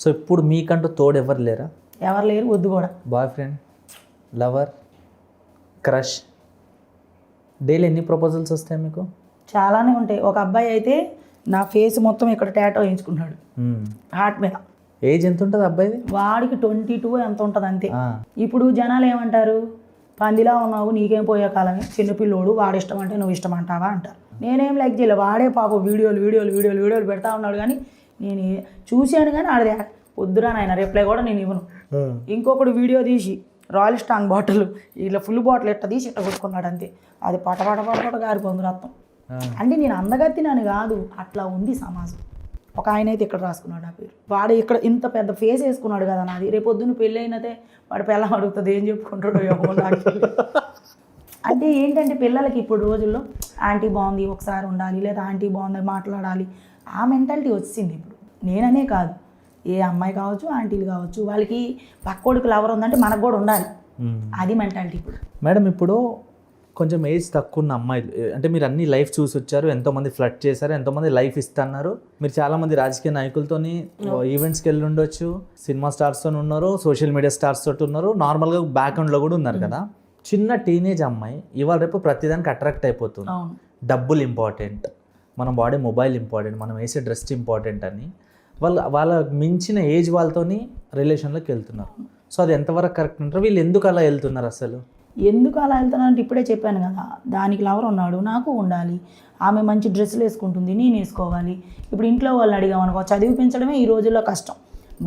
So ఇప్పుడు మీకంటూ తోడు ఎవరు లేరా? ఎవరు లేరు, వద్దు కూడా. Boy friend, lover, crush, daily ఎన్ని ప్రపోజల్స్ వస్తాయి మీకు? చాలానే ఉంటాయి. ఒక అబ్బాయి అయితే నా ఫేస్ మొత్తం ఇక్కడ టాటో వేయించుకున్నాడు హార్ట్ మీద. ఏజ్ ఎంత ఉంటుంది అబ్బాయిది? వాడికి 22 ఎంత ఉంటుంది అంతే. ఇప్పుడు జనాలు ఏమంటారు, పందిలా ఉన్నావు నీకేం పోయే కాలమే, చిన్నపిల్లోడు, వాడు ఇష్టం అంటే నువ్వు ఇష్టం అంటావా అంటారు. నేనేం లైక్ చేయలేదు. వాడే పాప వీడియోలు పెడతా ఉన్నాడు, కానీ నేను చూశాను కానీ ఆడదే వద్దురా నాయన రిప్లై కూడా నేను ఇవ్వను. ఇంకొకడు వీడియో తీసి రాయల్ స్టాంగ్ బాటిల్ ఇలా ఫుల్ బాటిల్ ఎట్ట తీసి ఇట్ట కొట్టుకున్నాడు అంతే. అది పట గారిపోంది రక్తం. అంటే నేను అందగత్తినని కాదు, అట్లా ఉంది సమాజం. ఒక ఆయన అయితే ఇక్కడ రాసుకున్నాడు ఆ పేరు. వాడు ఇక్కడ ఇంత పెద్ద ఫేస్ వేసుకున్నాడు కదా నాది. రేపు పొద్దున్న పెళ్ళి అయినదే వాడు పిల్లం అడుగుతుంది, ఏం చెప్పుకుంటాడో ఏమో నాకు. అంటే ఏంటంటే పిల్లలకి ఇప్పుడు రోజుల్లో ఆంటీ బాగుంది ఒకసారి ఉండాలి, లేదా ఆంటీ బాగుంది మాట్లాడాలి, ఆ మెంటాలిటీ వచ్చింది ఇప్పుడు. నేననే కాదు, ఏ అమ్మాయి కావచ్చు, ఆంటీలు కావచ్చు, వాళ్ళకి పక్కోడికి లవర్ ఉందంటే మనకు కూడా ఉండాలి. అది మెంటాలిటీ ఇప్పుడు. మేడం ఇప్పుడు కొంచెం ఏజ్ తక్కువ ఉన్న అమ్మాయిలు, అంటే మీరు అన్ని లైఫ్ చూసి వచ్చారు, ఎంతోమంది ఫ్లడ్ చేశారు, ఎంతోమంది లైఫ్ ఇస్తున్నారు. మీరు చాలామంది రాజకీయ నాయకులతోని ఈవెంట్స్కి వెళ్ళి ఉండొచ్చు, సినిమా స్టార్స్తో ఉన్నారు, సోషల్ మీడియా స్టార్స్ తోటి ఉన్నారు, నార్మల్గా బ్యాక్గ్రౌండ్లో కూడా ఉన్నారు కదా. చిన్న టీనేజ్ అమ్మాయి ఇవాళ రేపు ప్రతిదానికి అట్రాక్ట్ అయిపోతుంది. డబ్బులు ఇంపార్టెంట్, మనం వాడే మొబైల్ ఇంపార్టెంట్, మనం వేసే డ్రెస్ ఇంపార్టెంట్ అని వాళ్ళ మించిన ఏజ్ వాళ్ళతోని రిలేషన్లోకి వెళ్తున్నారు. సో అది ఎంతవరకు కరెక్ట్ అంటారు? వీళ్ళు ఎందుకు అలా వెళ్తున్నారు అసలు? ఎందుకు అలా వెళ్తానంటే ఇప్పుడే చెప్పాను కదా, దానికి లవర్ ఉన్నాడు, నాకు ఉండాలి, ఆమె మంచి డ్రెస్సులు వేసుకుంటుంది, నేను వేసుకోవాలి. ఇప్పుడు ఇంట్లో వాళ్ళని అడిగామనుకో, చదివిపించడమే ఈ రోజుల్లో కష్టం.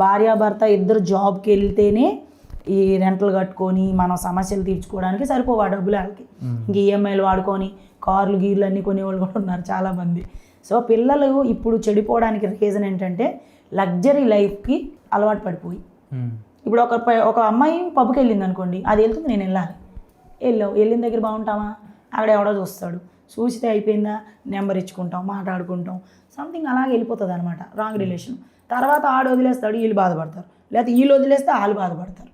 భార్యాభర్త ఇద్దరు జాబ్కి వెళ్తేనే ఈ రెంటలు కట్టుకొని మనం సమస్యలు తీర్చుకోవడానికి సరిపోవా డబ్బులు వాళ్ళకి. ఇంక ఈఎంఐలు వాడుకొని కార్లు గీర్లు అన్నీ కొనేవాళ్ళు కూడా ఉన్నారు చాలామంది. సో పిల్లలు ఇప్పుడు చెడిపోవడానికి రీజన్ ఏంటంటే లగ్జరీ లైఫ్కి అలవాటు పడిపోయి. ఇప్పుడు ఒక అమ్మాయి పబ్కి వెళ్ళింది అనుకోండి, అది వెళ్తుంది, నేను వెళ్ళిన దగ్గర బాగుంటామా, అక్కడ ఎవడో చూస్తాడు, చూసితే అయిపోయిందా, నెంబర్ ఇచ్చుకుంటాం, మాట్లాడుకుంటాం, సంథింగ్ అలాగే వెళ్ళిపోతుంది అనమాట రాంగ్ రిలేషన్. తర్వాత ఆడు వదిలేస్తాడు, వీళ్ళు బాధపడతారు, లేకపోతే వీళ్ళు వదిలేస్తే వాళ్ళు బాధపడతారు.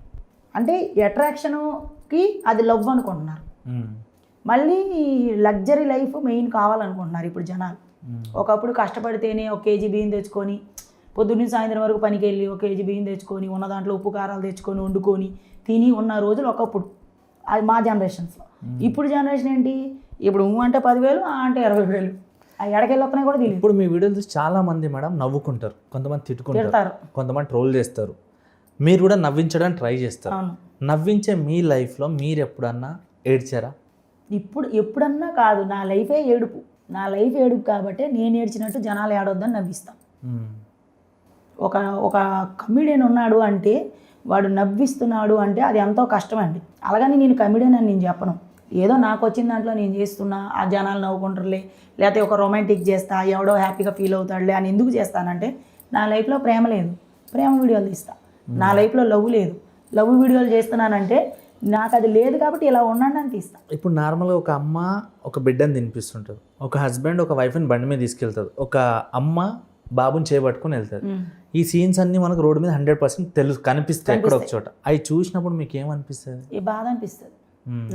అంటే అట్రాక్షన్కి అది లవ్ అనుకుంటున్నారు. మళ్ళీ లగ్జరీ లైఫ్ మెయిన్ కావాలనుకుంటున్నారు ఇప్పుడు జనాలు. ఒకప్పుడు కష్టపడితేనే 1 కేజీ బియ్యం తెచ్చుకొని పొద్దున్న సాయంత్రం వరకు పనికి వెళ్ళి 1 కేజీ బియ్యం తెచ్చుకొని ఉన్న దాంట్లో ఉప్పు కారాలు తెచ్చుకొని వండుకొని తిని ఉన్న రోజులు ఒకప్పుడు. అది మా జనరేషన్స్లో. ఇప్పుడు జనరేషన్ ఏంటి, ఇప్పుడు అంటే 10,000, అంటే 20,000. ఆ ఎడకెళ్ళి వస్తున్నాయి కూడా తెలియదు. ఇప్పుడు మీ వీడియోలు చూసి చాలామంది మేడం నవ్వుకుంటారు, కొంతమంది తిట్టుకుంటారు, కొంతమంది ట్రోల్ చేస్తారు, మీరు కూడా నవ్వించడానికి ట్రై చేస్తారు. నవ్వించే మీ లైఫ్లో మీరు ఎప్పుడన్నా ఏడ్చారా? ఎప్పుడన్నా కాదు, నా లైఫే ఏడుపు. నా లైఫ్ ఏడుపు కాబట్టి నేను ఏడ్చినట్టు జనాలు ఏడొద్దని నవ్విస్తాం. ఒక కమిడియన్ ఉన్నాడు అంటే, వాడు నవ్విస్తున్నాడు అంటే అది ఎంతో కష్టమండి. అలాగని నేను కమిడియన్ అని నేను చెప్పను. ఏదో నాకు వచ్చిన దాంట్లో నేను చేస్తున్నా, ఆ జనాలు నవ్వుకుంటారులే, లేకపోతే ఒక రొమాంటిక్ చేస్తా, ఎవడో హ్యాపీగా ఫీల్ అవుతాడులే అని ఎందుకు చేస్తానంటే, నా లైఫ్లో ప్రేమ లేదు, ప్రేమ వీడియోలు తీస్తా. నా లైఫ్లో లవ్ లేదు, లవ్ వీడియోలు చేస్తున్నానంటే నాకు అది లేదు కాబట్టి ఇలా ఉండండి అని తీస్తా. ఇప్పుడు నార్మల్గా ఒక అమ్మ ఒక బిడ్డని తినిపిస్తుంటుంది, ఒక హస్బెండ్ ఒక వైఫ్ని బండి మీద తీసుకెళ్తారు, ఒక అమ్మ బాబుని చేపట్టుకుని వెళ్తారు. ఈ సీన్స్ అన్ని మనకు రోడ్డు మీద 100% కనిపిస్తాయి ఎక్కడ ఒక చోట. అవి చూసినప్పుడు మీకు ఏమనిపిస్తుంది? ఈ బాధ అనిపిస్తుంది.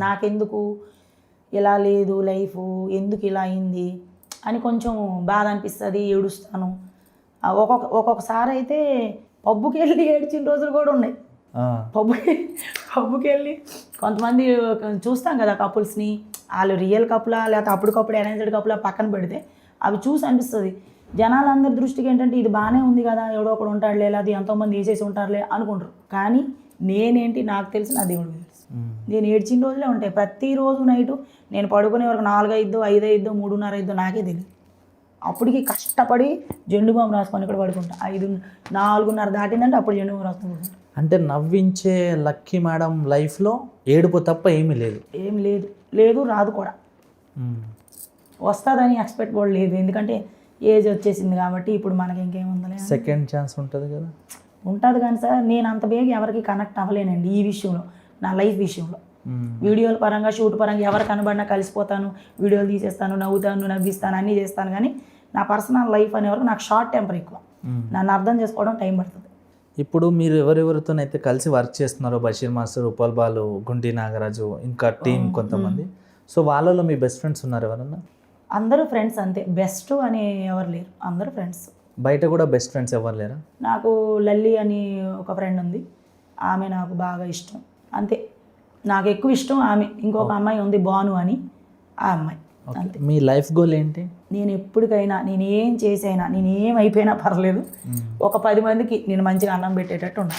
నాకెందుకు ఇలా లేదు లైఫ్, ఎందుకు ఇలా అయింది అని కొంచెం బాధ అనిపిస్తుంది, ఏడుస్తాను. ఒక్కొక్కసారి అయితే పబ్బుకి వెళ్ళి ఏడ్చిన రోజులు కూడా ఉన్నాయి. పబ్బుకి వెళ్ళి కొంతమంది చూస్తాం కదా కపుల్స్ని, వాళ్ళు రియల్ కపులా లేకపోతే అప్పటికప్పుడు అరేంజ్డ్ కపులా పక్కన పెడితే అవి చూసి అనిపిస్తుంది. జనాలందరి దృష్టికి ఏంటంటే ఇది బాగానే ఉంది కదా, ఎవడో ఒకడు ఉంటాడులే, లేదా ఎంతోమంది వేసేసి ఉంటారులే అనుకుంటారు. కానీ నేనేంటి, నాకు తెలిసి నా దేవుడు తెలుసు. నేను ఏడ్చిన రోజులే ఉంటాయి. ప్రతిరోజు నైటు నేను పడుకునే వరకు 4, 5, 5, 3:30 5 నాకే తెలియదు. అప్పటికి కష్టపడి జెండు బాంబు రాసుకొని ఇక్కడ పడుకుంటా. 4:30 దాటిందంటే అప్పుడు జెండు బాంబు రాసుకొని పడుకుంటా. అంటే నవ్వించే లక్కీ మేడం లైఫ్లో ఏడుపు తప్ప ఏమీ లేదు. ఏం లేదు, రాదు కూడా. వస్తుందని ఎక్స్పెక్ట్ కూడా లేదు, ఎందుకంటే ఏజ్ వచ్చేసింది కాబట్టి. ఇప్పుడు మనకి ఇంకేముందలే, సెకండ్ ఛాన్స్ ఉంటుంది కదా. ఉంటుంది కానీ సార్, నేను అంత బేగా ఎవరికి కనెక్ట్ అవ్వలేనండి ఈ విషయంలో, నా లైఫ్ విషయంలో. వీడియోల పరంగా షూట్ పరంగా ఎవరు కనబడినా కలిసిపోతాను, వీడియోలు తీసేస్తాను, నవ్వుతాను, నవ్విస్తాను, అన్నీ చేస్తాను. కానీ నా పర్సనల్ లైఫ్ అనే వరకు నాకు షార్ట్ టెంపర్ ఎక్కువ. నన్ను అర్థం చేసుకోవడం టైం పడుతుంది. ఇప్పుడు మీరు ఎవరెవరితోనైతే కలిసి వర్క్ చేస్తున్నారో, బషీర్ మాస్టర్, ఉప్పల్ బాలు, గుంటి నాగరాజు, ఇంకా టీం కొంతమంది, సో వాళ్ళలో మీ బెస్ట్ ఫ్రెండ్స్ ఉన్నారు ఎవరన్నా? అందరూ ఫ్రెండ్స్ అంతే, బెస్ట్ అని ఎవరు లేరు, అందరూ ఫ్రెండ్స్. బయట కూడా బెస్ట్ ఫ్రెండ్స్ ఎవరు లేరా? నాకు లల్లి అని ఒక ఫ్రెండ్ ఉంది, ఆమె నాకు బాగా ఇష్టం అంతే. నాకు ఎక్కువ ఇష్టం ఆమె. ఇంకొక అమ్మాయి ఉంది భాను అని, ఆ అమ్మాయి అంతే. మీ లైఫ్ గోల్ ఏంటి? నేను ఎప్పటికైనా నేను ఏం చేసైనా నేను ఏం అయిపోయినా పర్లేదు, ఒక 10 మందికి నేను మంచిగా అన్నం పెట్టేటట్టు ఉండాలి.